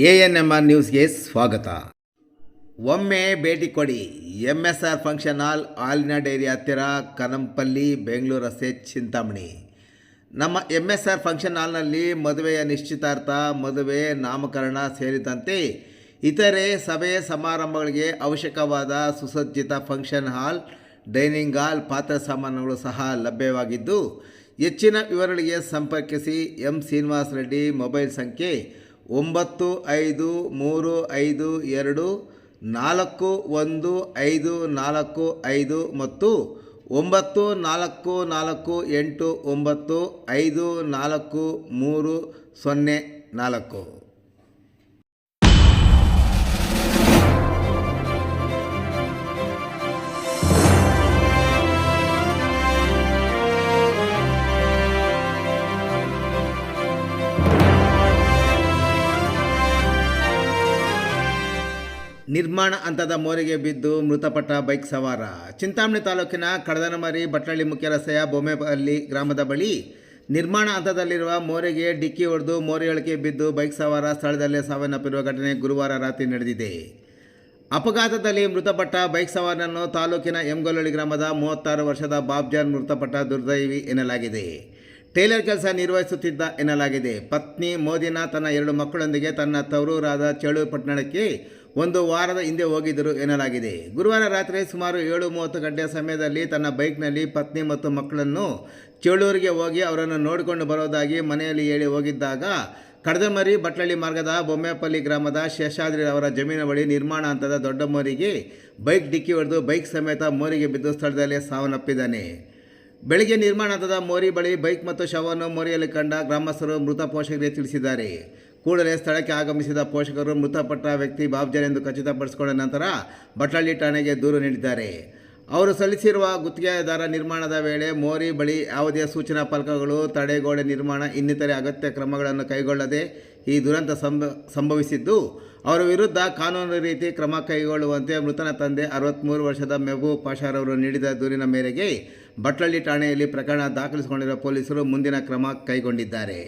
ANMR ನ್ಯೂಸ್ಗೆ ಸ್ವಾಗತ. ಒಮ್ಮೆ ಭೇಟಿ ಕೊಡಿ. MSR ಫಂಕ್ಷನ್ ಹಾಲ್, ಹಾಲಿನ ಡೈರಿ ಹತ್ತಿರ, ಕನಂಪಲ್ಲಿ, ಬೆಂಗಳೂರು ರಸ್ತೆ, ಚಿಂತಾಮಣಿ. ನಮ್ಮ MSR ಫಂಕ್ಷನ್ ಹಾಲ್ನಲ್ಲಿ ಮದುವೆಯ ನಿಶ್ಚಿತಾರ್ಥ, ಮದುವೆ, ನಾಮಕರಣ ಸೇರಿದಂತೆ ಇತರೆ ಸಭೆ ಸಮಾರಂಭಗಳಿಗೆ ಅವಶ್ಯಕವಾದ ಸುಸಜ್ಜಿತ ಫಂಕ್ಷನ್ ಹಾಲ್, ಡೈನಿಂಗ್ ಹಾಲ್, ಪಾತ್ರೆ ಸಾಮಾನುಗಳು ಸಹ ಲಭ್ಯವಾಗಿದ್ದು, ಹೆಚ್ಚಿನ ವಿವರಗಳಿಗೆ ಸಂಪರ್ಕಿಸಿ. ಎಂ ಶ್ರೀನಿವಾಸ ರೆಡ್ಡಿ. ಮೊಬೈಲ್ ಸಂಖ್ಯೆ 9532415545 ಮತ್ತು 9448954304. ನಿರ್ಮಾಣ ಹಂತದ ಮೋರಿಗೆ ಬಿದ್ದು ಮೃತಪಟ್ಟ ಬೈಕ್ ಸವಾರ. ಚಿಂತಾಮಣಿ ತಾಲೂಕಿನ ಕಡದನಮರಿ ಬಟ್ಲಳ್ಳಿ ಮುಖ್ಯ ರಸ್ತೆಯ ಬೊಮ್ಮೆಪಲ್ಲಿ ಗ್ರಾಮದ ಬಳಿ ನಿರ್ಮಾಣ ಹಂತದಲ್ಲಿರುವ ಮೋರಿಗೆ ಡಿಕ್ಕಿ ಹೊಡೆದು ಮೋರಿಯೊಳಗೆ ಬಿದ್ದು ಬೈಕ್ ಸವಾರ ಸ್ಥಳದಲ್ಲೇ ಸಾವನ್ನಪ್ಪಿರುವ ಘಟನೆ ಗುರುವಾರ ರಾತ್ರಿ ನಡೆದಿದೆ. ಅಪಘಾತದಲ್ಲಿ ಮೃತಪಟ್ಟ ಬೈಕ್ ಸವಾರನನ್ನು ತಾಲೂಕಿನ ಎಂಗೊಲ್ಲಳ್ಳಿ ಗ್ರಾಮದ 36 ವರ್ಷದ ಬಾಬ್ಜಾನ್ ಮೃತಪಟ್ಟ ದುರ್ದೈವಿ ಎನ್ನಲಾಗಿದೆ. ಟೇಲರ್ ಕೆಲಸ ನಿರ್ವಹಿಸುತ್ತಿದ್ದ ಎನ್ನಲಾಗಿದೆ. ಪತ್ನಿ ಮೋದಿನಾ ತನ್ನ 2 ಮಕ್ಕಳೊಂದಿಗೆ ತನ್ನ ತವರೂರಾದ ಚೇಳೂರು ಪಟ್ಟಣಕ್ಕೆ ಒಂದು ವಾರದ ಹಿಂದೆ ಹೋಗಿದ್ದರು ಎನ್ನಲಾಗಿದೆ. ಗುರುವಾರ ರಾತ್ರಿ ಸುಮಾರು 7:30 ಗಂಟೆಯ ಸಮಯದಲ್ಲಿ ತನ್ನ ಬೈಕ್ನಲ್ಲಿ ಪತ್ನಿ ಮತ್ತು ಮಕ್ಕಳನ್ನು ಚೇಳೂರಿಗೆ ಹೋಗಿ ಅವರನ್ನು ನೋಡಿಕೊಂಡು ಬರೋದಾಗಿ ಮನೆಯಲ್ಲಿ ಹೇಳಿ ಹೋಗಿದ್ದಾಗ ಕಡದಮರಿ ಬಟ್ಲಳ್ಳಿ ಮಾರ್ಗದ ಬೊಮ್ಮೆಪಲ್ಲಿ ಗ್ರಾಮದ ಶೇಷಾದ್ರಿ ಅವರ ಜಮೀನು ಬಳಿ ನಿರ್ಮಾಣ ಹಂತದ ದೊಡ್ಡ ಮೋರಿಗೆ ಬೈಕ್ ಡಿಕ್ಕಿ ಹೊಡೆದು ಬೈಕ್ ಸಮೇತ ಮೋರಿಗೆ ಬಿದ್ದು ಸ್ಥಳದಲ್ಲೇ ಸಾವನ್ನಪ್ಪಿದ್ದಾನೆ. ಬೆಳಗ್ಗೆ ನಿರ್ಮಾಣ ಹಂತದ ಮೋರಿ ಬಳಿ ಬೈಕ್ ಮತ್ತು ಶವವನ್ನು ಮೋರಿಯಲ್ಲಿ ಕಂಡ ಗ್ರಾಮಸ್ಥರು ಮೃತ ಪೋಷಕರಿಗೆ ತಿಳಿಸಿದ್ದಾರೆ. ಕೂಡಲೇ ಸ್ಥಳಕ್ಕೆ ಆಗಮಿಸಿದ ಪೋಷಕರು ಮೃತಪಟ್ಟ ವ್ಯಕ್ತಿ ಬಾಬ್ಜಾನ್ ಎಂದು ಖಚಿತಪಡಿಸಿಕೊಂಡ ನಂತರ ಬಟ್ಲಳ್ಳಿ ಠಾಣೆಗೆ ದೂರು ನೀಡಿದ್ದಾರೆ. ಅವರು ಸಲ್ಲಿಸಿರುವ ಗುತ್ತಿಗೆದಾರ ನಿರ್ಮಾಣದ ವೇಳೆ ಮೋರಿ ಬಳಿ ಯಾವುದೇ ಸೂಚನಾ ಫಲಕಗಳು, ತಡೆಗೋಡೆ ನಿರ್ಮಾಣ ಇನ್ನಿತರೆ ಅಗತ್ಯ ಕ್ರಮಗಳನ್ನು ಕೈಗೊಳ್ಳದೆ ಈ ದುರಂತ ಸಂಭವಿಸಿದ್ದು, ಅವರ ವಿರುದ್ಧ ಕಾನೂನು ರೀತಿ ಕ್ರಮ ಕೈಗೊಳ್ಳುವಂತೆ ಮೃತನ ತಂದೆ 63 ವರ್ಷದ ಮೆಹಬೂಬ್ ಪಾಷಾರವರು ನೀಡಿದ ದೂರಿನ ಮೇರೆಗೆ ಬಟ್ಲಳ್ಳಿ ಠಾಣೆಯಲ್ಲಿ ಪ್ರಕರಣ ದಾಖಲಿಸಿಕೊಂಡಿರುವ ಪೊಲೀಸರು ಮುಂದಿನ ಕ್ರಮ ಕೈಗೊಂಡಿದ್ದಾರೆ.